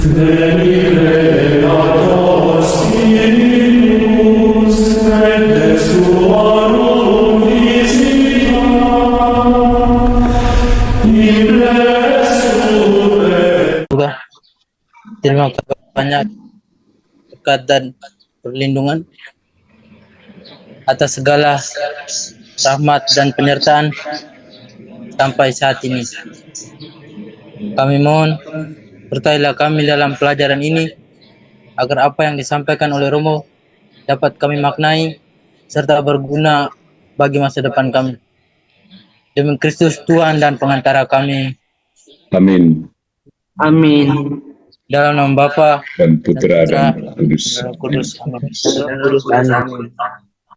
Juga terima kasih banyak berkat dan perlindungan atas segala rahmat dan penyertaan sampai saat ini. Kami mohon berkailah kami dalam pelajaran ini agar apa yang disampaikan oleh Romo dapat kami maknai serta berguna bagi masa depan kami. Demi Kristus Tuhan dan pengantara kami. Amin. Amin. Dalam nama Bapa Dan Putra dan Roh Kudus. Kudus. Amin.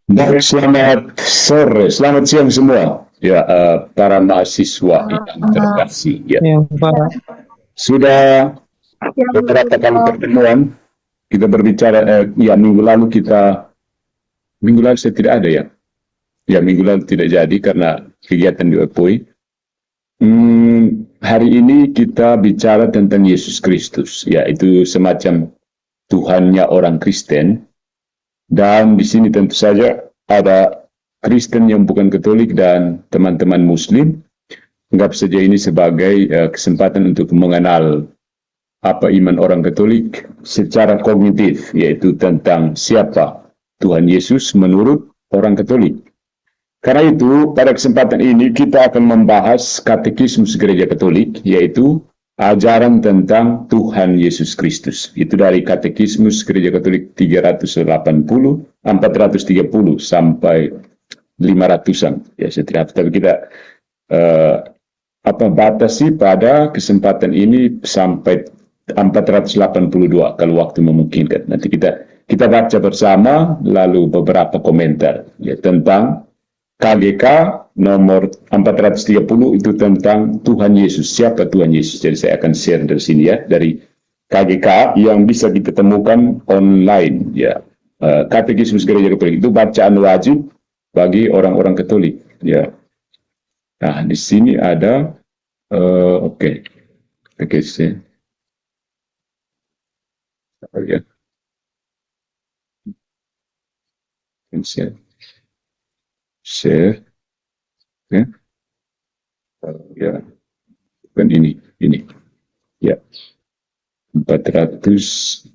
Baik, selamat sore, selamat siang semua. Ya, para mahasiswa yang terkasih. Ya. Sudah beberapa kali pertemuan kita berbicara. Ya, minggu lalu saya tidak ada ya. Ya, minggu lalu tidak jadi karena kegiatan di OPOI. Hari ini kita bicara tentang Yesus Kristus, yaitu semacam Tuhannya orang Kristen. Dan di sini tentu saja ada Kristen yang bukan Katolik dan teman-teman Muslim. Anggap saja ini sebagai kesempatan untuk mengenal apa iman orang Katolik secara kognitif, yaitu tentang siapa Tuhan Yesus menurut orang Katolik. Karena itu, pada kesempatan ini kita akan membahas katekismus Gereja Katolik, yaitu ajaran tentang Tuhan Yesus Kristus. Itu dari katekismus Gereja Katolik 430 sampai 500-an. Ya, setiap tapi kita batasi pada kesempatan ini sampai 482 kalau waktu memungkinkan. Nanti kita baca bersama lalu beberapa komentar ya tentang KGK nomor 430 itu tentang Tuhan Yesus. Siapa Tuhan Yesus? Jadi saya akan share dari sini ya, dari KGK yang bisa kita temukan online ya. Katekismus Gereja Katolik itu bacaan wajib bagi orang-orang Katolik ya. Nah, di sini ada katekismus ya. Share ya. Ya. Kan ini ya 430.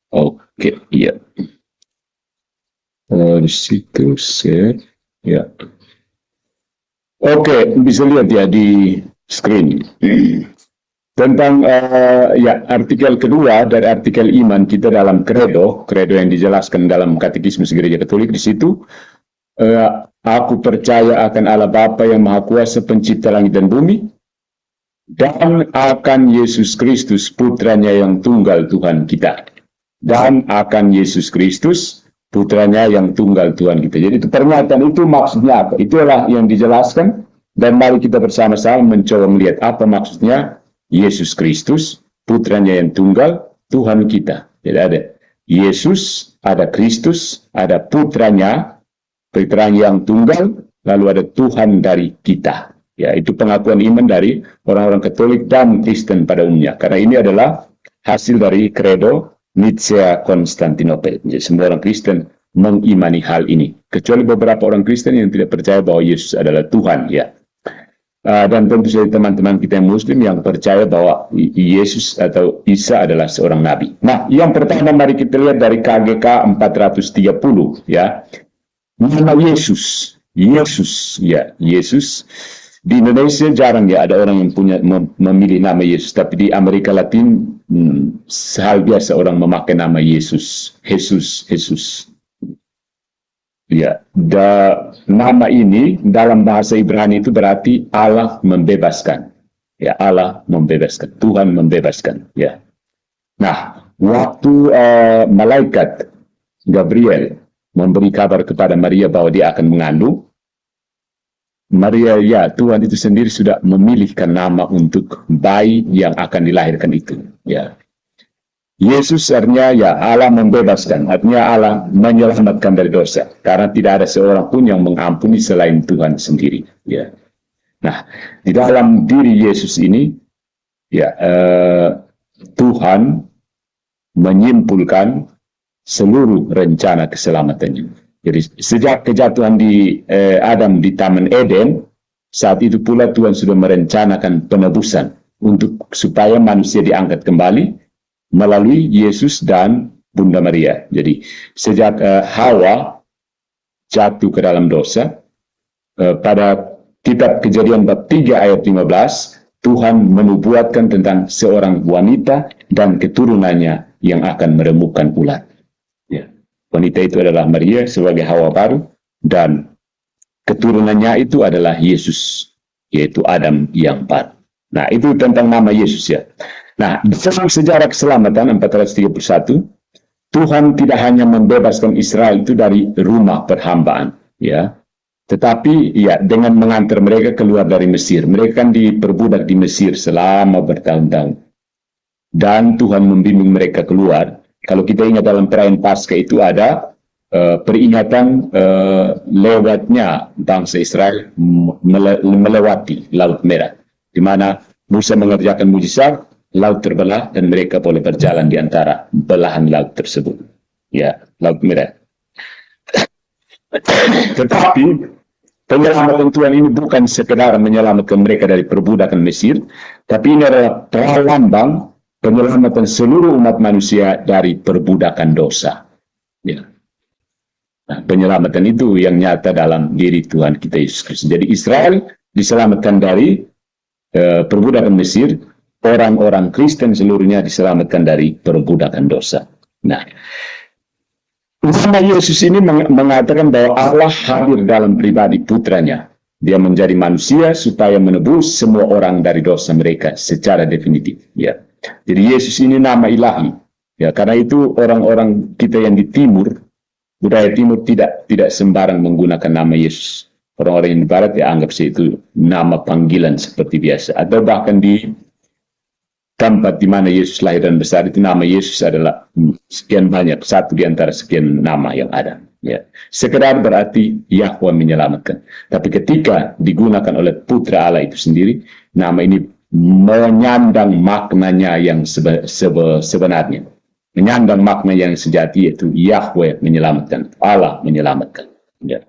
Oke, iya. Di situ share ya. Oke, bisa lihat ya di screen. Tentang artikel kedua dari artikel iman kita dalam kredo yang dijelaskan dalam katekismus Gereja Katolik. Di situ aku percaya akan Allah Bapa yang Maha Kuasa pencipta langit dan bumi, dan akan Yesus Kristus putranya yang tunggal Tuhan kita, dan akan Yesus Kristus putranya yang tunggal Tuhan kita. Jadi itu pernyataan itu maksudnya apa? Itulah yang dijelaskan, dan mari kita bersama-sama mencoba melihat apa maksudnya Yesus Kristus, putranya yang tunggal, Tuhan kita. Jadi ada Yesus, ada Kristus, ada putranya yang tunggal, lalu ada Tuhan dari kita. Ya, itu pengakuan iman dari orang-orang Katolik dan Kristen pada umumnya. Karena ini adalah hasil dari kredo Nicea Konstantinopel. Jadi semua orang Kristen mengimani hal ini. Kecuali beberapa orang Kristen yang tidak percaya bahwa Yesus adalah Tuhan. Ya. Dan tentu saja teman-teman kita yang Muslim yang percaya bahwa Yesus atau Isa adalah seorang nabi. Nah, yang pertama mari kita lihat dari KGK 430 ya. Nama Yesus. Yesus. Di Indonesia jarang ya ada orang yang memilih nama Yesus, tapi di Amerika Latin hal biasa orang memakai nama Yesus. Jesus. Ya, nama ini dalam bahasa Ibrani itu berarti Allah membebaskan. Ya, Allah membebaskan, Tuhan membebaskan. Ya. Nah, waktu malaikat Gabriel memberi kabar kepada Maria bahwa dia akan mengandung, Maria, ya Tuhan itu sendiri sudah memilihkan nama untuk bayi yang akan dilahirkan itu. Ya. Yesus artinya ya Allah membebaskan, artinya Allah menyelamatkan dari dosa, karena tidak ada seorang pun yang mengampuni selain Tuhan sendiri. Ya. Nah, di dalam diri Yesus ini, ya Tuhan menyimpulkan seluruh rencana keselamatannya. Jadi sejak kejatuhan di Adam di Taman Eden, saat itu pula Tuhan sudah merencanakan penebusan untuk supaya manusia diangkat kembali melalui Yesus dan Bunda Maria. Jadi sejak Hawa jatuh ke dalam dosa, pada kitab Kejadian bab 3 ayat 15, Tuhan menubuatkan tentang seorang wanita dan keturunannya yang akan meremukkan ulat. Ya. Wanita itu adalah Maria sebagai Hawa baru, dan keturunannya itu adalah Yesus, yaitu Adam yang baru. Nah, itu tentang nama Yesus ya. Nah, dalam sejarah keselamatan 431, Tuhan tidak hanya membebaskan Israel itu dari rumah perhambaan, ya, tetapi ya dengan mengantar mereka keluar dari Mesir. Mereka kan diperbudak di Mesir selama bertahun-tahun, dan Tuhan membimbing mereka keluar. Kalau kita ingat dalam perayaan Paskah itu ada peringatan lewatnya bangsa Israel melewati Laut Merah, di mana Musa mengerjakan mujizat, laut terbelah dan mereka boleh berjalan di antara belahan laut tersebut. Ya, Laut Merah. Tetapi penyelamatan Tuhan ini bukan sekedar menyelamatkan mereka dari perbudakan Mesir, tapi ini adalah pralambang penyelamatan seluruh umat manusia dari perbudakan dosa. Ya. Nah, penyelamatan itu yang nyata dalam diri Tuhan kita Yesus Kristus. Jadi Israel diselamatkan dari perbudakan Mesir, orang-orang Kristen seluruhnya diselamatkan dari perbudakan dosa. Nah, nama Yesus ini mengatakan bahwa Allah hadir dalam pribadi putranya. Dia menjadi manusia supaya menebus semua orang dari dosa mereka secara definitif. Ya. Jadi Yesus ini nama ilahi. Ya, karena itu orang-orang kita yang di timur, budaya timur tidak sembarang menggunakan nama Yesus. Orang-orang yang di barat ya anggap itu nama panggilan seperti biasa. Atau bahkan di tempat di mana Yesus lahir dan besar itu nama Yesus adalah sekian banyak, satu di antara sekian nama yang ada. Ya. Sekedar berarti Yahweh menyelamatkan. Tapi ketika digunakan oleh Putra Allah itu sendiri, nama ini menyandang maknanya yang sebenarnya. Menyandang makna yang sejati, yaitu Yahweh menyelamatkan, Allah menyelamatkan. Ya.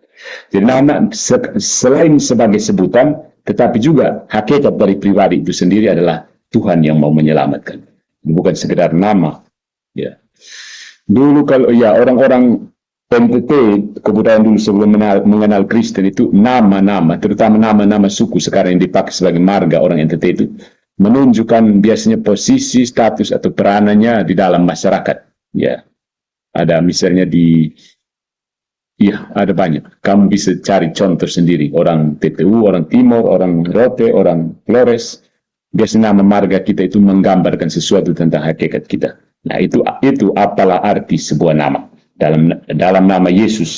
Jadi nama selain sebagai sebutan, tetapi juga hakikat dari pribadi itu sendiri adalah Tuhan yang mau menyelamatkan, bukan sekedar nama. Ya. Dulu kalau ya orang-orang NTT kebudayaan dulu sebelum mengenal Kristen itu nama-nama, terutama nama-nama suku sekarang yang dipakai sebagai marga orang NTT itu menunjukkan biasanya posisi, status atau peranannya di dalam masyarakat. Ya, ada misalnya iya, ada banyak. Kamu bisa cari contoh sendiri. Orang TTU, orang Timur, orang Rote, orang Flores. Biasanya nama marga kita itu menggambarkan sesuatu tentang hakikat kita. Nah, itu apalah arti sebuah nama dalam nama Yesus.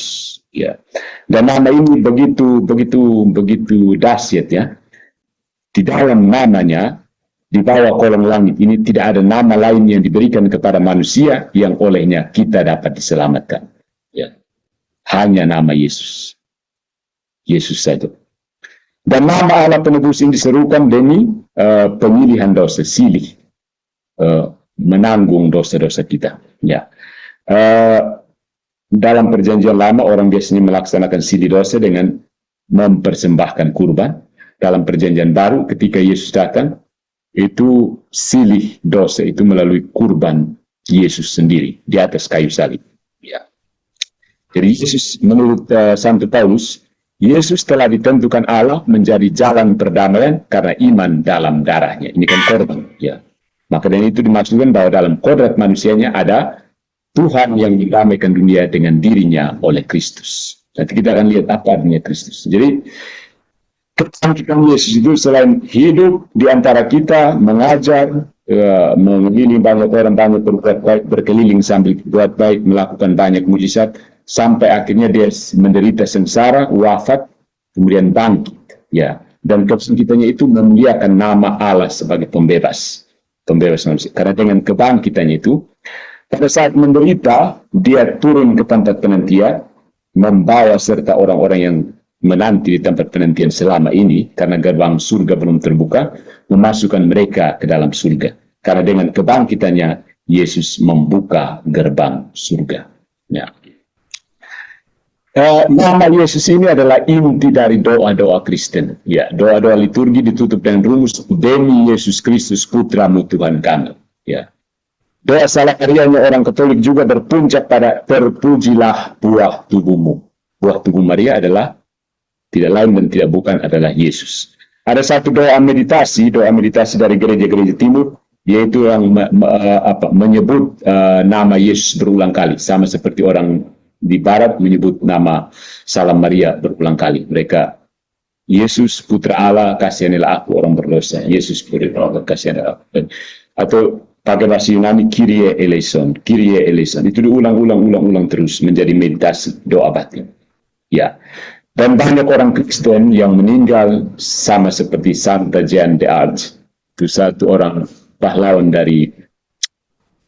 Ya. Dan nama ini begitu dahsyat ya. Di dalam namanya, di bawah kolong langit ini tidak ada nama lain yang diberikan kepada manusia yang olehnya kita dapat diselamatkan. Ya. Hanya nama Yesus. Yesus saja. Dan nama Allah penebus ini diserukan demi pemilihan dosa, silih, menanggung dosa-dosa kita. Ya. Dalam perjanjian lama orang biasanya melaksanakan silih dosa dengan mempersembahkan kurban. Dalam perjanjian baru ketika Yesus datang, itu silih dosa itu melalui kurban Yesus sendiri di atas kayu salib. Ya. Jadi Yesus menurut Santo Paulus, Yesus telah ditentukan Allah menjadi jalan perdamaian karena iman dalam darahnya. Ini kan korban. Ya. Maka dari itu dimaksudkan bahwa dalam kodrat manusianya ada Tuhan yang mendamaikan dunia dengan dirinya oleh Kristus. Nanti kita akan lihat apa artinya Kristus. Jadi kebangkitan Yesus itu selain hidup di antara kita, mengajar, mengelilingi banyak orang, banyak berbuat baik, berkeliling sambil berbuat baik, melakukan banyak mujizat, sampai akhirnya dia menderita sengsara, wafat, kemudian bangkit. Ya. Dan kebangkitannya itu memuliakan nama Allah sebagai pembebas. pembebas manusia. Karena dengan kebangkitannya itu, pada saat menderita, dia turun ke tempat penantian, membawa serta orang-orang yang menanti di tempat penantian selama ini, karena gerbang surga belum terbuka, memasukkan mereka ke dalam surga. Karena dengan kebangkitannya, Yesus membuka gerbang surga. Ya. Nama Yesus ini adalah inti dari doa-doa Kristen. Ya, doa-doa liturgi ditutup dengan rumus demi Yesus Kristus Putramu Tuhan kami. Ya. Doa salah karyanya orang Katolik juga berpuncak pada terpujilah buah tubuhmu. Buah tubuh Maria adalah tidak lain dan tidak bukan adalah Yesus. Ada satu doa meditasi dari gereja-gereja timur, yaitu yang menyebut nama Yesus berulang kali, sama seperti orang di barat menyebut nama Salam Maria berulang kali. Mereka, Yesus Putra Allah, kasihanilah aku orang berdosa. Yesus Putra Allah, kasihanilah aku. Atau pakai bahasa Yunani, Kyrie eleison, Kyrie eleison. Itu diulang-ulang terus menjadi meditasi doa batin. Ya. Dan banyak orang Kristen yang meninggal sama seperti Santa Jeanne d'Arc. Itu satu orang pahlawan dari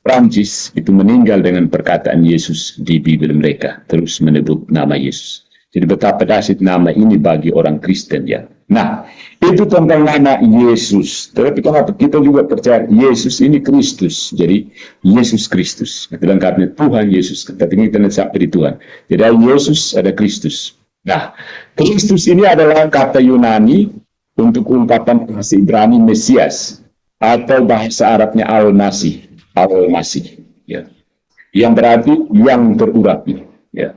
Prancis, itu meninggal dengan perkataan Yesus di Bibel mereka. Terus menyebut nama Yesus. Jadi betapa dahsyat nama ini bagi orang Kristen, ya. Nah, itu tentang nama Yesus. Tetapi kenapa kita juga percaya Yesus ini Kristus. Jadi Yesus Kristus. Itu lengkapnya Tuhan Yesus. Tapi kita tidak sampai di Tuhan. Jadi ada Yesus, ada Kristus. Nah, Kristus ini adalah kata Yunani untuk ungkapan bahasa Ibrani Mesias, atau bahasa Arabnya Al-Masih. Al-Masih, ya. Yang berarti yang terurapi, ya.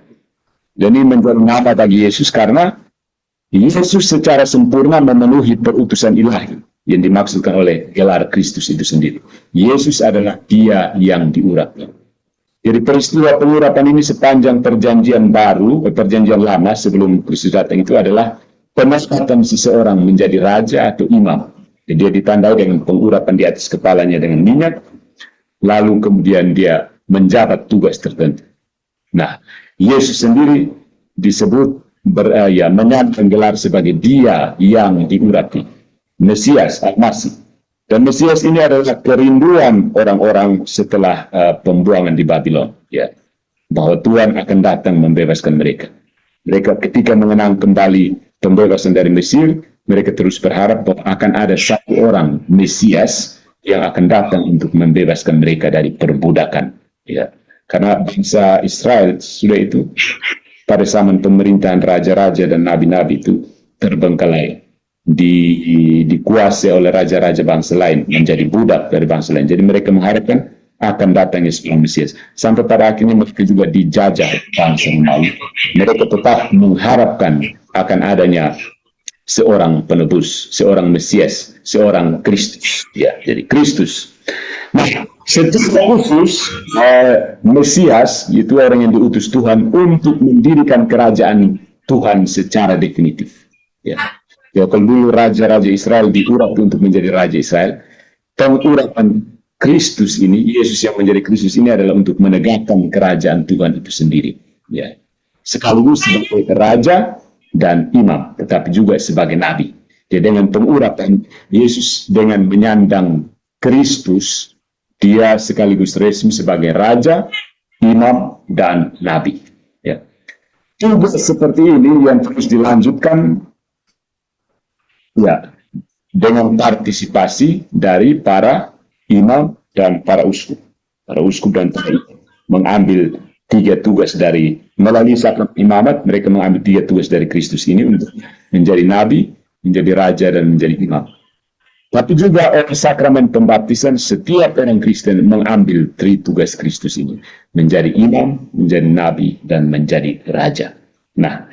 Jadi menjadi nama bagi Yesus karena Yesus secara sempurna memenuhi perutusan ilahi yang dimaksudkan oleh gelar Kristus itu sendiri. Yesus adalah Dia yang diurapi. Jadi peristiwa pengurapan ini sepanjang perjanjian baru, perjanjian lama sebelum Kristus datang itu adalah pengangkatan seseorang menjadi raja atau imam. Jadi dia ditandai dengan pengurapan di atas kepalanya dengan minyak, lalu kemudian dia menjabat tugas tertentu. Nah, Yesus sendiri disebut menyandang gelar sebagai Dia yang diurapi, Mesias, Al-Masih. Dan Mesias ini adalah kerinduan orang-orang setelah pembuangan di Babylon, ya, bahwa Tuhan akan datang membebaskan mereka. Mereka ketika mengenang kembali pembebasan dari Mesir, mereka terus berharap bahwa akan ada satu orang Mesias yang akan datang untuk membebaskan mereka dari perbudakan, ya. Karena bangsa Israel sudah itu pada zaman pemerintahan raja-raja dan nabi-nabi itu terbengkalai, dikuasai oleh raja-raja bangsa lain, menjadi budak dari bangsa lain. Jadi mereka mengharapkan akan datangnya seorang Mesias. Sampai pada akhirnya mereka juga dijajah bangsa Romawi. Mereka tetap mengharapkan akan adanya seorang penebus, seorang Mesias, seorang Kristus. Ya, jadi Kristus. Nah, secara khusus Mesias itu orang yang diutus Tuhan untuk mendirikan kerajaan Tuhan secara definitif. Ya, ya, kalau dulu raja-raja Israel diurapi untuk menjadi raja Israel, pengurapan Kristus ini, Yesus yang menjadi Kristus ini adalah untuk menegakkan kerajaan Tuhan itu sendiri. Ya, sekaligus sebagai raja dan imam, tetapi juga sebagai nabi. Jadi dengan pengurapan Yesus dengan menyandang Kristus, Dia sekaligus resmi sebagai raja, imam, dan nabi. Ya. Juga seperti ini yang terus dilanjutkan, ya, dengan partisipasi dari para imam dan para uskup. Para uskup dan para imam mengambil 3 tugas dari melalui sakramen imamat, mereka mengambil 3 tugas dari Kristus ini untuk menjadi nabi, menjadi raja, dan menjadi imam. Tapi juga oleh sakramen pembaptisan, setiap orang Kristen mengambil 3 tugas Kristus ini, menjadi imam, menjadi nabi, dan menjadi raja. Nah,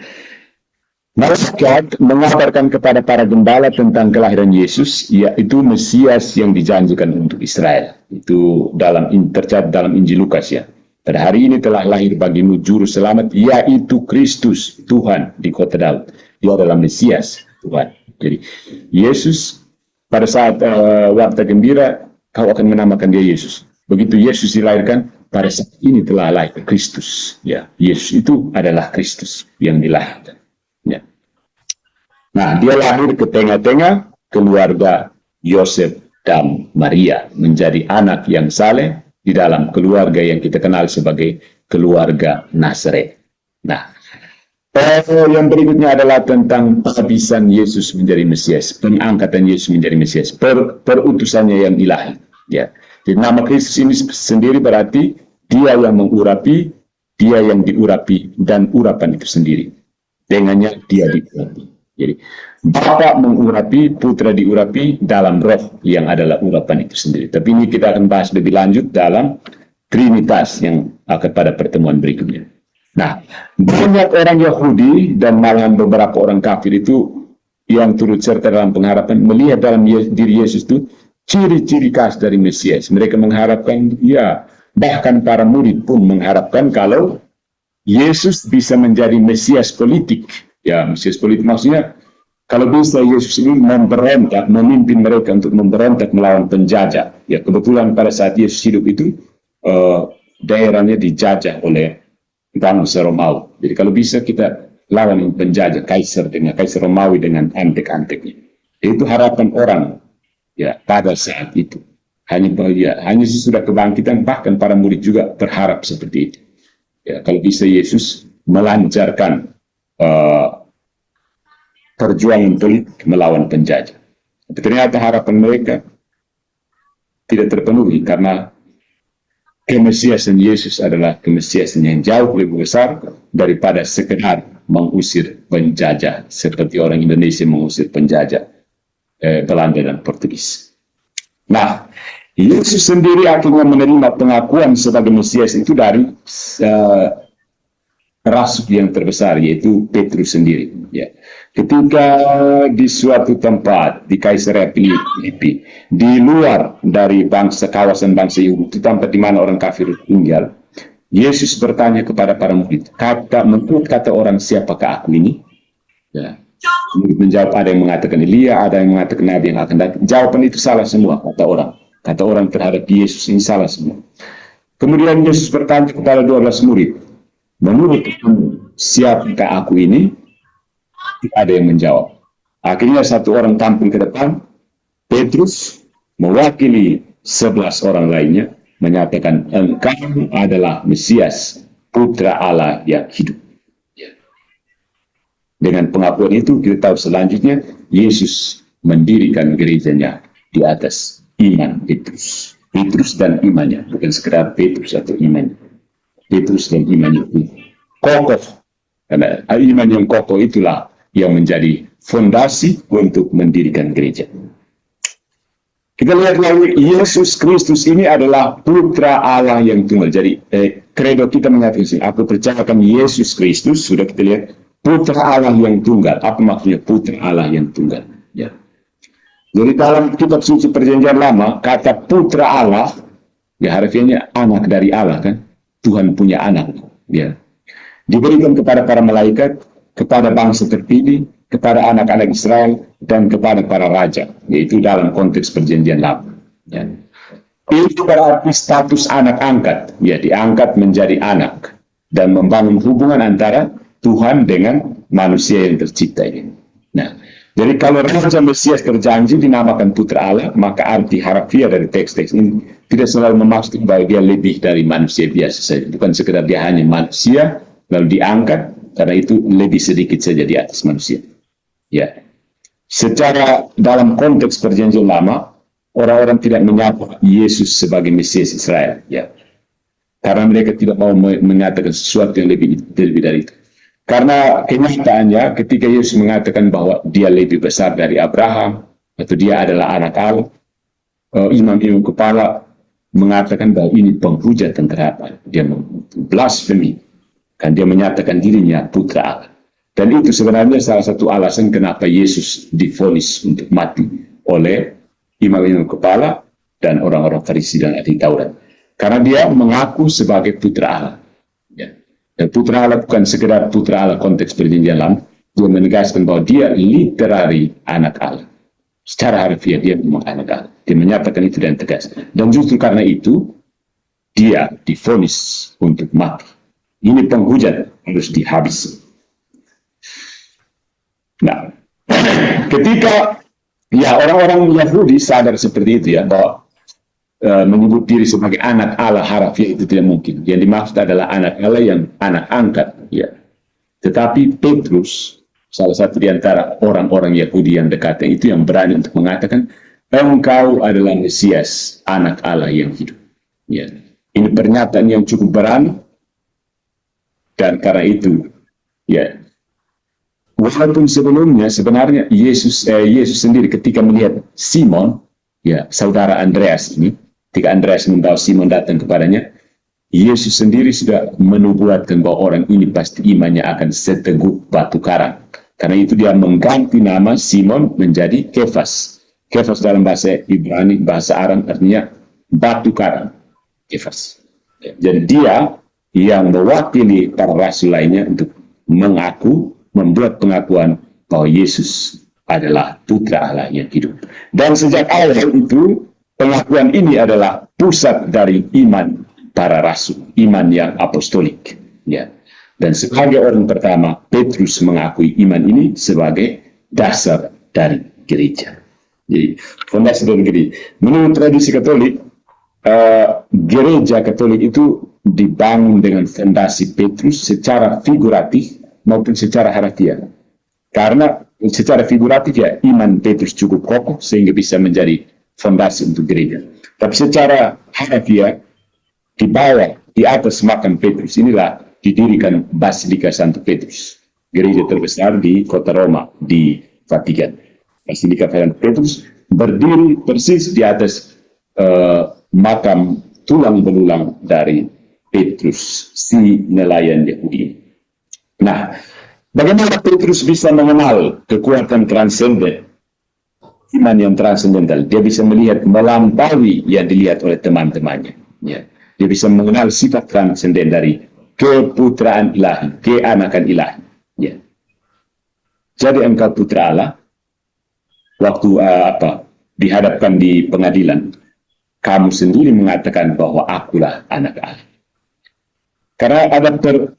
malaikat mengabarkan kepada para gembala tentang kelahiran Yesus, yaitu Mesias yang dijanjikan untuk Israel. Itu tercatat dalam Injil Lukas, ya. Pada hari ini telah lahir bagimu juru selamat, yaitu Kristus Tuhan di kota Daud. Dia adalah Mesias Tuhan. Jadi Yesus pada saat waktu gembira, kau akan menamakan dia Yesus. Begitu Yesus dilahirkan, pada saat ini telah lahir Kristus. Ya, Yesus itu adalah Kristus yang dilahirkan. Nah, dia lahir ke tengah-tengah keluarga Yosef dan Maria menjadi anak yang saleh di dalam keluarga yang kita kenal sebagai keluarga Nazaret. Nah, yang berikutnya adalah tentang penghabisan Yesus menjadi Mesias, pengangkatan Yesus menjadi Mesias, perutusannya yang ilahi. Ya, jadi nama Kristus ini sendiri berarti Dia yang mengurapi, Dia yang diurapi, dan urapan itu sendiri. Dengannya Dia diurapi. Jadi Bapa mengurapi, Putra diurapi dalam Roh yang adalah urapan itu sendiri. Tapi ini kita akan bahas lebih lanjut dalam Trinitas yang akan pada pertemuan berikutnya. Nah, banyak orang Yahudi dan malahan beberapa orang kafir itu yang turut serta dalam pengharapan melihat dalam diri Yesus itu ciri-ciri khas dari Mesias. Mereka mengharapkan, ya, bahkan para murid pun mengharapkan kalau Yesus bisa menjadi Mesias politik. Ya, Mesias politik maksudnya kalau bisa Yesus ini memberontak, memimpin mereka untuk memberontak melawan penjajah. Ya, kebetulan pada saat Yesus hidup itu daerahnya dijajah oleh bangsa Romawi. Jadi kalau bisa kita lawan penjajah Kaisar Romawi dengan antek-anteknya. Itu harapan orang ya pada saat itu. Hanya sesudah kebangkitan bahkan para murid juga berharap seperti itu. Ya, kalau bisa Yesus melancarkan perjuangan politik melawan penjajah. Tapi ternyata harapan mereka tidak terpenuhi karena kemesiasan Yesus adalah kemesiasan yang jauh lebih besar daripada sekedar mengusir penjajah seperti orang Indonesia mengusir penjajah Belanda dan Portugis. Nah, Yesus sendiri akhirnya menerima pengakuan sebagai Mesias itu dari rasul yang terbesar yaitu Petrus sendiri. Ya. Ketika di suatu tempat di Kaisarea Filipi, di luar dari kawasan bangsa Yahudi, tempat di mana orang kafir tinggal, Yesus bertanya kepada para murid, menurut kata orang siapakah aku ini? Ya. Murid menjawab, ada yang mengatakan Elia, ada yang mengatakan Nabi yang akan datang. Jawaban itu salah semua, kata orang. Kata orang terhadap Yesus ini salah semua. Kemudian Yesus bertanya kepada 12 murid, menurut kamu siapakah aku ini? Tidak ada yang menjawab. Akhirnya satu orang tampil ke depan, Petrus mewakili 11 orang lainnya, menyatakan engkau adalah Mesias, Putra Allah yang hidup. Ya. Dengan pengakuan itu kita tahu selanjutnya Yesus mendirikan gerejanya di atas iman Petrus. Petrus dan imannya, bukan sekedar Petrus atau imannya. Petrus dan imannya itu kokoh. Karena iman yang kokoh itulah yang menjadi fondasi untuk mendirikan gereja. Kita lihat lagi, Yesus Kristus ini adalah Putra Allah yang tunggal. Jadi, kredo kita mengatakan, aku percayakan Yesus Kristus, sudah kita lihat, Putra Allah yang tunggal. Apa maksudnya Putra Allah yang tunggal? Ya. Jadi dalam kitab suci perjanjian lama, kata Putra Allah, ya harfiahnya anak dari Allah kan. Tuhan punya anak. Ya. Diberikan kepada para malaikat, kepada bangsa terpilih, kepada anak-anak Israel, dan kepada para raja, yaitu dalam konteks perjanjian lama. Ya. Itu berarti status anak angkat, ya diangkat menjadi anak, dan membangun hubungan antara Tuhan dengan manusia yang tercipta ini. Nah, jadi kalau Raja Mesias terjanji dinamakan Putra Allah, maka arti harfiah dari teks-teks ini tidak selalu memaksud bahwa dia lebih dari manusia biasa saja, bukan sekedar dia hanya manusia, lalu diangkat, karena itu lebih sedikit saja di atas manusia. Ya, secara dalam konteks perjanjian lama, orang-orang tidak menyapa Yesus sebagai Mesias Israel. Ya, karena mereka tidak mau mengatakan sesuatu yang lebih dari itu. Karena kenyataannya, ketika Yesus mengatakan bahwa dia lebih besar dari Abraham, atau dia adalah anak Allah, imam-imam kepala mengatakan bahwa ini penghujatan terhadap dia, blasfemi. Kan dia menyatakan dirinya Putra Allah. Dan itu sebenarnya salah satu alasan kenapa Yesus divonis untuk mati oleh imam-imam kepala dan orang-orang Farisi dan ahli Taurat. Karena dia mengaku sebagai Putra Allah. Ya. Dan Putra Allah bukan sekedar Putra Allah konteks perjanjian lama. Dia menegaskan bahwa dia literary anak Allah. Secara harfiah dia memang anak Allah. Dia menyatakan itu dan tegas. Dan justru karena itu, dia divonis untuk mati. Ini penghujat harus dihabisi. Nah, ketika Ya, orang-orang Yahudi sadar seperti itu ya, bahwa menyebut diri sebagai anak Allah harafiah itu tidak mungkin. Yang dimaksud adalah anak Allah yang anak angkat. Ya. Tetapi Petrus, salah satu di antara orang-orang Yahudi yang dekat itu yang berani untuk mengatakan, engkau adalah Mesias, anak Allah yang hidup. Ya. Ini pernyataan yang cukup berani, dan karena itu, ya, walaupun sebelumnya sebenarnya Yesus sendiri ketika melihat Simon, ya, saudara Andreas ini, ketika Andreas membawa Simon datang kepadanya, Yesus sendiri sudah menubuatkan bahwa orang ini pasti imannya akan seteguh batu karang. Karena itu dia mengganti nama Simon menjadi Kefas. Kefas dalam bahasa Ibrani, bahasa Aram artinya batu karang. Kefas. Jadi dia yang mewakili para rasul lainnya untuk membuat pengakuan bahwa Yesus adalah putra Allah yang hidup. Dan sejak awal itu, pengakuan ini adalah pusat dari iman para rasul, iman yang apostolik. Ya. Dan sebagai orang pertama, Petrus mengakui iman ini sebagai dasar dari gereja. Jadi, fondasi dari gereja. Menurut tradisi Katolik, gereja Katolik itu dibangun dengan fondasi Petrus secara figuratif maupun secara harfiah. Karena secara figuratif ya iman Petrus cukup kokoh sehingga bisa menjadi fondasi untuk gereja. Tapi secara harfiah di bawah, di atas makam Petrus inilah didirikan Basilika Santo Petrus, gereja terbesar di kota Roma, di Vatikan. Basilika Santo Petrus berdiri persis di atas makam tulang belulang dari Petrus, si nelayan Yahudi. Nah, bagaimana Petrus bisa mengenal kekuatan transenden, iman yang transendental? Dia bisa melihat melampaui yang dilihat oleh teman-temannya. Ya. Dia bisa mengenal sifat transenden dari keputraan ilahi, keanakan ilahi. Ya. Jadi engkau putra Allah, waktu dihadapkan di pengadilan, kamu sendiri mengatakan bahwa akulah anak Allah. Karena ada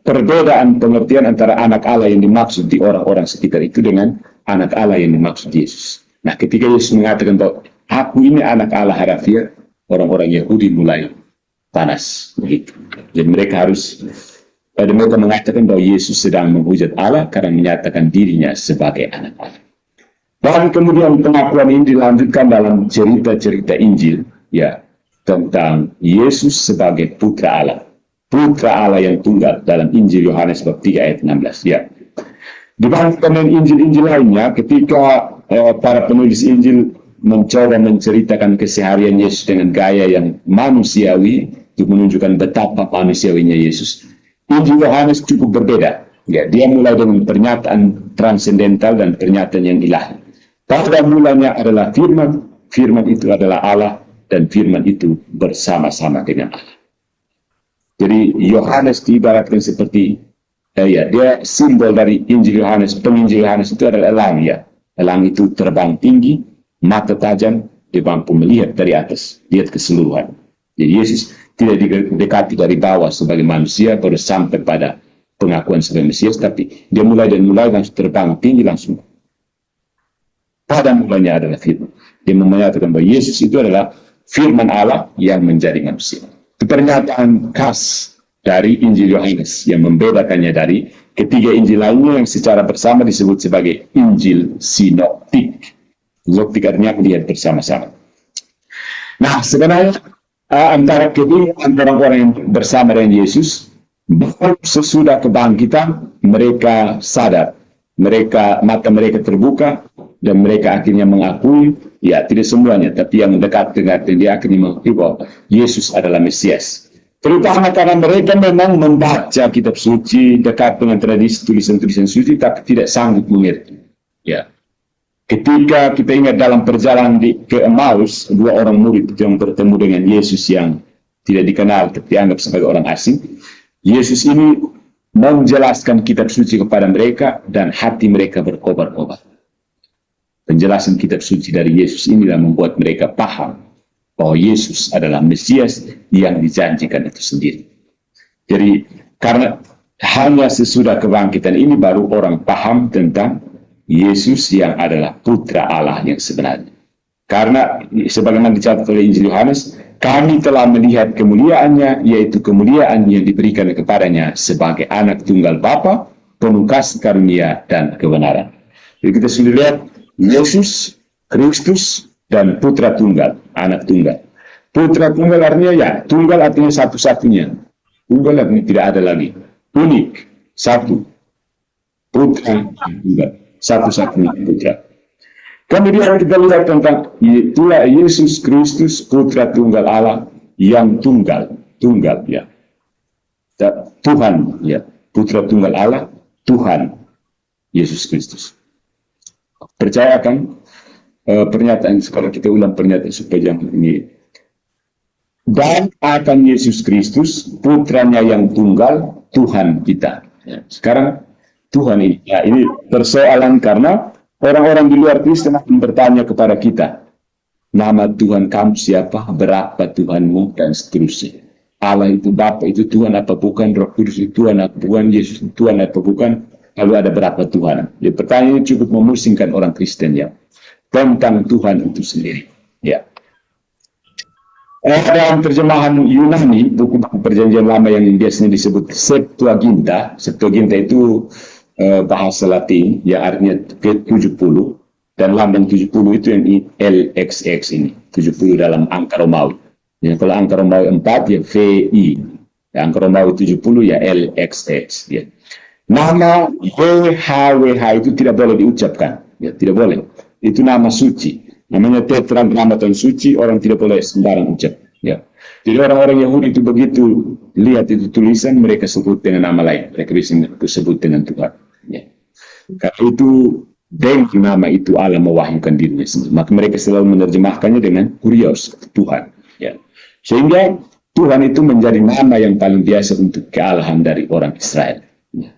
perbedaan pengertian antara anak Allah yang dimaksud di orang-orang sekitar itu dengan anak Allah yang dimaksud Yesus. Nah, ketika Yesus mengatakan bahwa aku ini anak Allah harafiah, orang-orang Yahudi mulai panas. Begitu. Jadi mereka mengatakan bahwa Yesus sedang menghujat Allah karena menyatakan dirinya sebagai anak Allah. Dan kemudian pengakuan ini dilanjutkan dalam cerita-cerita Injil, ya, tentang Yesus sebagai putra Allah. Putra Allah yang tunggal dalam Injil Yohanes bab 3 ayat 16. Ya. Dibandingkan dengan Injil-Injil lainnya, ketika para penulis Injil mencoba menceritakan keseharian Yesus dengan gaya yang manusiawi untuk menunjukkan betapa manusiawinya Yesus, Injil Yohanes cukup berbeda. Ya, dia mulai dengan pernyataan transendental dan pernyataan yang ilahi. Pada mulanya adalah firman, firman itu adalah Allah, dan firman itu bersama-sama dengan Allah. Jadi Yohanes diibaratkan seperti dia simbol dari Injil Yohanes. Penginjil Yohanes itu adalah elang, ya. Elang itu terbang tinggi, mata tajam, dia mampu melihat dari atas, lihat keseluruhan. Jadi Yesus tidak didekati dari bawah sebagai manusia baru sampai pada pengakuan sebagai Mesias, tapi dia mulai langsung terbang tinggi langsung. Pada mulanya adalah firman. Dia menyatakan bahwa Yesus itu adalah firman Allah yang menjadi manusia. Itu pernyataan khas dari Injil Yohanes yang membedakannya dari ketiga Injil lainnya yang secara bersama disebut sebagai Injil sinoptik. Sinoptik artinya melihat bersama-sama. Nah, sebenarnya antara kedua orang-orang yang bersama dengan Yesus, sesudah kebangkitan mereka sadar, mata mereka terbuka dan mereka akhirnya mengakui, ya tidak semuanya, tapi yang dekat dengan dia akhirnya mengakui bahwa Yesus adalah Mesias. Terutama karena mereka memang membaca kitab suci, dekat dengan tradisi tulisan-tulisan suci, tapi tidak sanggup mengerti. Ya. Ketika kita ingat dalam perjalanan ke Emmaus, dua orang murid yang bertemu dengan Yesus yang tidak dikenal, tapi dianggap sebagai orang asing, Yesus ini menjelaskan kitab suci kepada mereka dan hati mereka berkobar-kobar. Penjelasan kitab suci dari Yesus inilah membuat mereka paham bahwa Yesus adalah Mesias yang dijanjikan itu sendiri. Jadi karena hanya sesudah kebangkitan ini baru orang paham tentang Yesus yang adalah putra Allah yang sebenarnya. Karena sebagaimana dicatat oleh Injil Yohanes, kami telah melihat kemuliaannya, yaitu kemuliaan yang diberikan kepadanya sebagai anak tunggal Bapa, penuh kasih karunia dan kebenaran. Jadi kita sudah lihat Yesus Kristus dan putra tunggal, anak tunggal. Putra tunggal artinya ya, tunggal artinya satu-satunya. Tunggal artinya tidak ada lagi. Unik, satu. Putra tunggal, satu-satunya putra. Kemudian kita lihat tentang itulah Yesus Kristus putra tunggal Allah yang tunggal ya. Tuhan ya, putra tunggal Allah, Tuhan Yesus Kristus. Percayakan pernyataan, sekarang kita ulang pernyataan supaya jangan ini. Dan akan Yesus Kristus putranya yang tunggal, Tuhan kita. Ya. Sekarang Tuhan ini, ya, ini persoalan karena orang-orang di luar Kristen akan bertanya kepada kita, nama Tuhan kamu siapa, berapa Tuhanmu, dan seterusnya. Allah itu Bapa itu Tuhan apa bukan, Roh Kudus itu Tuhan apa bukan, Yesus itu Tuhan apa bukan, lalu ada berapa Tuhan. Jadi pertanyaan ini cukup memusingkan orang Kristen ya, tentang Tuhan itu sendiri. Ya. Dalam terjemahan Yunani, buku perjanjian lama yang biasanya disebut Septuaginta. Septuaginta itu bahasa Latin, ya artinya ke-70, dan lambang 70 itu yang LXX ini, 70 dalam angka Romawi. Ya, kalau angka Romawi 4 ya VI, ya, angka Romawi 70 ya LXX. Ya. Nama WH itu tidak boleh diucapkan, ya, tidak boleh. Itu nama suci, namanya Tetragrammaton suci, orang tidak boleh sembarang ucap. Ya. Jadi orang-orang Yahudi itu begitu lihat itu tulisan, mereka sebut dengan nama lain, mereka bisa sebut dengan Tuhan. Ya. Karena itu dengan nama itu Allah mewahyukan dirinya sendiri, maka mereka selalu menerjemahkannya dengan Kurios, Tuhan. Ya. Sehingga Tuhan itu menjadi nama yang paling biasa untuk kealahan dari orang Israel. Ya.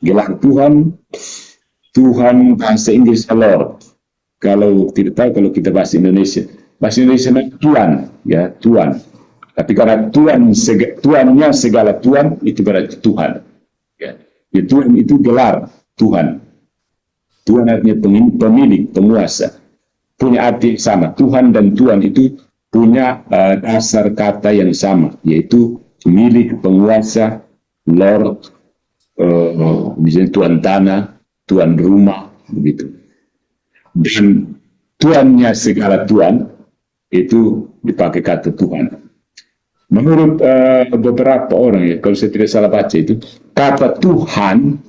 Gelar Tuhan bahasa Inggris Lord. Kalau tidak tahu, kalau kita bahasa Indonesia Tuhan, ya Tuhan. Tapi karena Tuhannya segala Tuhan itu berarti Tuhan. Ya. Ya, Tuhan itu gelar Tuhan. Tuhan artinya pemilik, penguasa. Punya arti sama. Tuhan dan Tuhan itu punya dasar kata yang sama, yaitu milik, penguasa, Lord, misalnya Tuan tanah, Tuan rumah, begitu. Dan Tuannya segala Tuhan itu dipakai kata Tuhan. Menurut beberapa orang ya, kalau saya tidak salah baca itu, kata Tuhan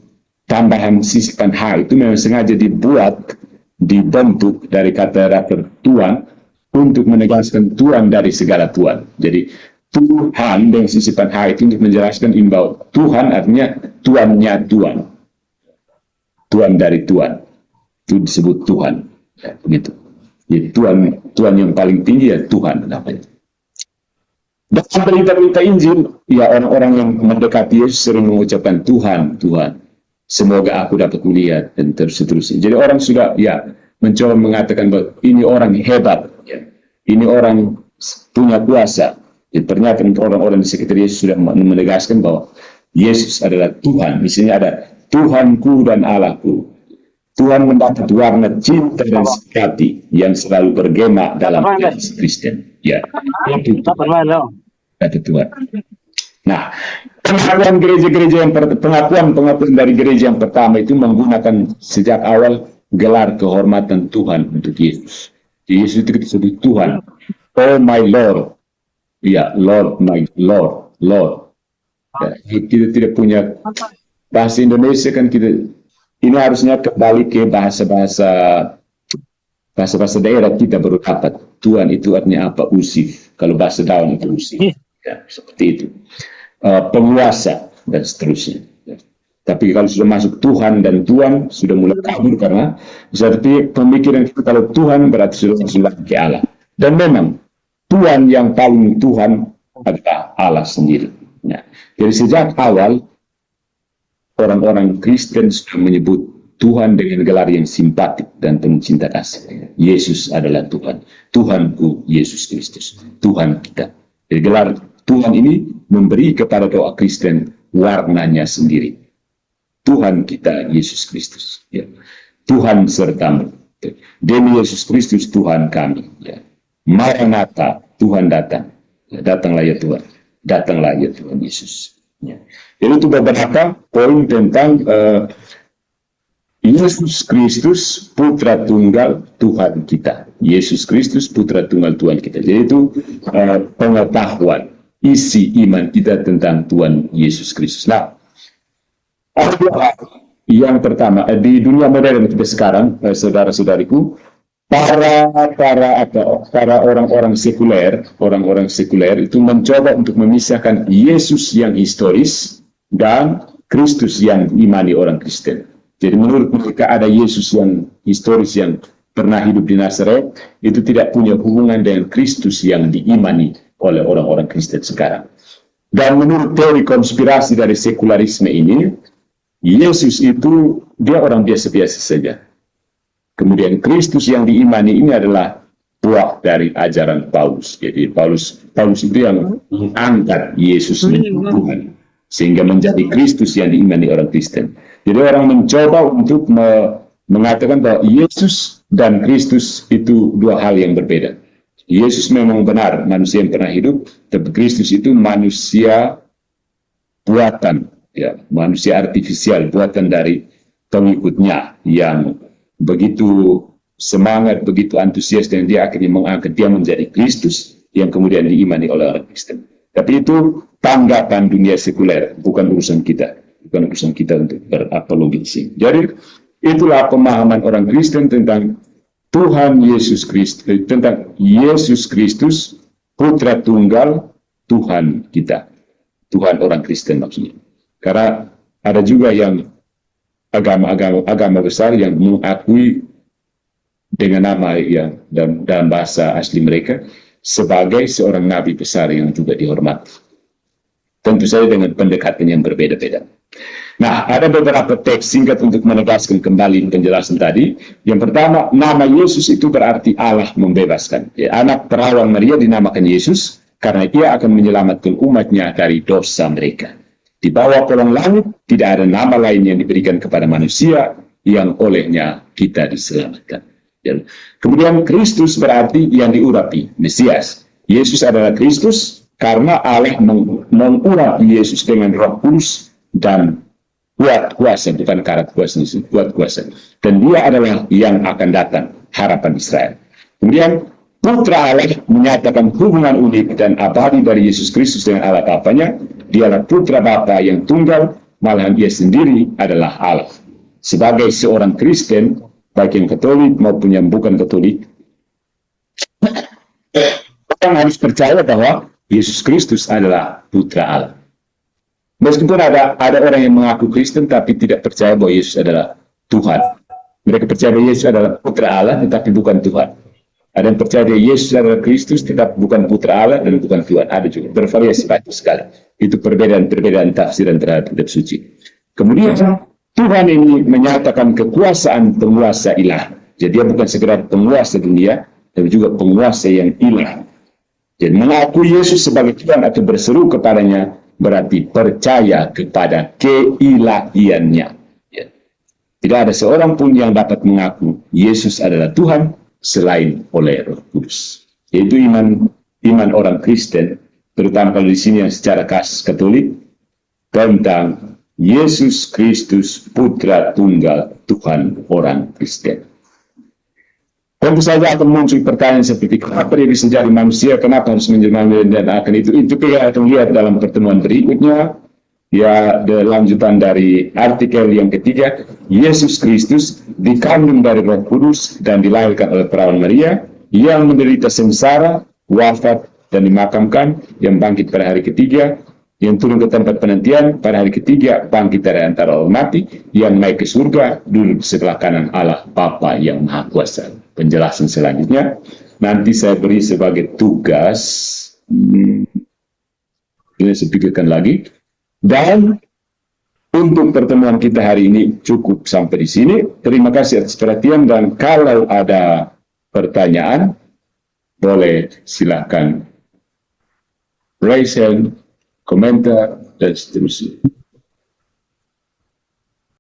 tambahan sisipan H itu memang sengaja dibentuk dari kata Tuhan untuk menegaskan Tuhan dari segala Tuhan. Jadi Tuhan dengan sisipan H itu untuk menjelaskan bahwa Tuhan artinya Tuannya Tuhan, Tuhan dari Tuhan, itu disebut Tuhan, ya, begitu. Jadi Tuhan yang paling tinggi ya Tuhan namanya. Dalam berita-berita Injil, ya orang-orang yang mendekati Yesus sering mengucapkan Tuhan, Tuhan. Semoga aku dapat melihat dan seterusnya. Jadi orang sudah ya mencoba mengatakan bahwa ini orang hebat, ya. Ini orang punya kuasa. Jadi pernyataan orang-orang di sekitar Yesus sudah menegaskan bahwa Yesus adalah Tuhan. Misalnya ada Tuhanku dan Allahku. Tuhan mendapat warna cinta dan sejati yang selalu bergema dalam Yesus Kristen. Ya, itu kata Tuhan. Nah, pengakuan gereja-gereja yang pengakuan dari gereja yang pertama itu menggunakan sejak awal gelar kehormatan Tuhan untuk Yesus. Yesus itu disebut Tuhan. Oh my Lord. Ya, Lord, my Lord, Lord. Ya, kita tidak punya bahasa Indonesia kan kita. Ini harusnya kembali ke bahasa-bahasa daerah kita baru dapat. Tuhan itu artinya apa? Usif. Kalau bahasa daun itu usif. Ya, seperti itu. Penguasa dan seterusnya. Ya. Tapi kalau sudah masuk Tuhan dan Tuhan sudah mulai kabur karena seperti pemikiran kita kalau Tuhan berarti sudah masuk ke Allah. Dan memang Tuhan yang paling Tuhan adalah Allah sendiri. Ya. Jadi sejak awal orang-orang Kristen sudah menyebut Tuhan dengan gelar yang simpatik dan penuh cinta kasih. Yesus adalah Tuhan. Tuhanku Yesus Kristus. Tuhan kita. Jadi gelar Tuhan ini memberi kepada doa Kristen warnanya sendiri. Tuhan kita Yesus Kristus. Ya. Tuhan sertamu. Demi Yesus Kristus Tuhan kami. Ya. Maranatha, Tuhan datang. Ya, datanglah ya Tuhan. Datanglah ya Tuhan Yesus. Ya. Jadi itu beberapa poin tentang Yesus Kristus Putra Tunggal Tuhan kita. Yesus Kristus Putra Tunggal Tuhan kita. Jadi itu pengetahuan isi iman kita tentang Tuhan Yesus Kristus. Nah, yang pertama di dunia modern kita sekarang, saudara-saudariku, para orang-orang sekuler itu mencoba untuk memisahkan Yesus yang historis dan Kristus yang diimani orang Kristen. Jadi menurut mereka ada Yesus yang historis yang pernah hidup di Nazaret, itu tidak punya hubungan dengan Kristus yang diimani oleh orang-orang Kristen sekarang. Dan menurut teori konspirasi dari sekularisme ini, Yesus itu dia orang biasa-biasa saja. Kemudian Kristus yang diimani ini adalah buah dari ajaran Paulus. Jadi Paulus itu yang mengangkat Yesus menjadi Tuhan, sehingga menjadi Kristus yang diimani orang Kristen. Jadi orang mencoba untuk mengatakan bahwa Yesus dan Kristus itu dua hal yang berbeda. Yesus memang benar manusia yang pernah hidup, tapi Kristus itu manusia buatan, ya, manusia artifisial buatan dari pengikutnya yang begitu semangat, begitu antusias, dan dia akhirnya mengangkat dia menjadi Kristus yang kemudian diimani oleh orang Kristen. Tapi itu tanggapan dunia sekuler, bukan urusan kita. Bukan urusan kita untuk berapologisi. Jadi itulah pemahaman orang Kristen tentang Tuhan Yesus Kristus, tentang Yesus Kristus Putra Tunggal Tuhan kita, Tuhan orang Kristen maksudnya. Karena ada juga yang agama besar yang mengakui dengan nama yang dalam bahasa asli mereka sebagai seorang nabi besar yang juga dihormati. Tentu saja dengan pendekatan yang berbeda-beda. Nah, ada beberapa teks singkat untuk menegaskan kembali penjelasan tadi. Yang pertama, nama Yesus itu berarti Allah membebaskan. Ya, anak perawan Maria dinamakan Yesus karena ia akan menyelamatkan umatnya dari dosa mereka. Di bawah kolong langit tidak ada nama lain yang diberikan kepada manusia yang olehnya kita diselamatkan. Ya. Kemudian Kristus berarti yang diurapi, Mesias. Yesus adalah Kristus karena Allah mengurapi Yesus dengan Roh Kudus dan kuat kuasa, bukan karat kuasa, kuat kuasa. Dan dia adalah yang akan datang, harapan Israel. Kemudian Putra Allah menyatakan hubungan unik dan abadi dari Yesus Kristus dengan Allah Bapanya. Dialah Putra Bapa yang tunggal, malahan dia sendiri adalah Allah. Sebagai seorang Kristen, baik yang Katolik maupun yang bukan Katolik, orang harus percaya bahwa Yesus Kristus adalah Putra Allah. Meskipun ada orang yang mengaku Kristen tapi tidak percaya bahwa Yesus adalah Tuhan. Mereka percaya bahwa Yesus adalah Putra Allah tetapi bukan Tuhan. Ada yang percaya bahwa Yesus adalah Kristus tetapi bukan Putra Allah dan bukan Tuhan. Ada juga, bervariasi banyak sekali. Itu perbedaan tafsiran terhadap kitab suci. Kemudian Tuhan ini menyatakan kekuasaan penguasa ilah. Jadi dia bukan sekedar penguasa dunia, tapi juga penguasa yang ilah. Dan mengaku Yesus sebagai Tuhan atau berseru kepadanya berarti percaya kepada keilahiannya. Ya. Tidak ada seorang pun yang dapat mengaku Yesus adalah Tuhan selain oleh Roh Kudus. Yaitu iman orang Kristen, terutama kalau di sini yang secara khas Katolik, tentang Yesus Kristus Putra Tunggal Tuhan orang Kristen. Tentu saja akan muncul pertanyaan seperti kenapa dia bisa jadi manusia, kenapa harus menjadi manusia, dan akan itu kita akan lihat dalam pertemuan berikutnya. Ya, lanjutan dari artikel yang ketiga, Yesus Kristus dikandung dari Roh Kudus dan dilahirkan oleh perawan Maria, yang menderita sengsara, wafat dan dimakamkan, yang bangkit pada hari ketiga, yang turun ke tempat penantian pada hari ketiga, bangkit dari antara orang mati, yang naik ke surga, duduk di sebelah kanan Allah Bapa yang Maha Kuasa. Penjelasan selanjutnya nanti saya beri sebagai tugas. Ini saya pikirkan lagi. Dan untuk pertemuan kita hari ini cukup sampai di sini. Terima kasih atas perhatian, dan kalau ada pertanyaan boleh silakan raise hand, komentar, dan seterusnya.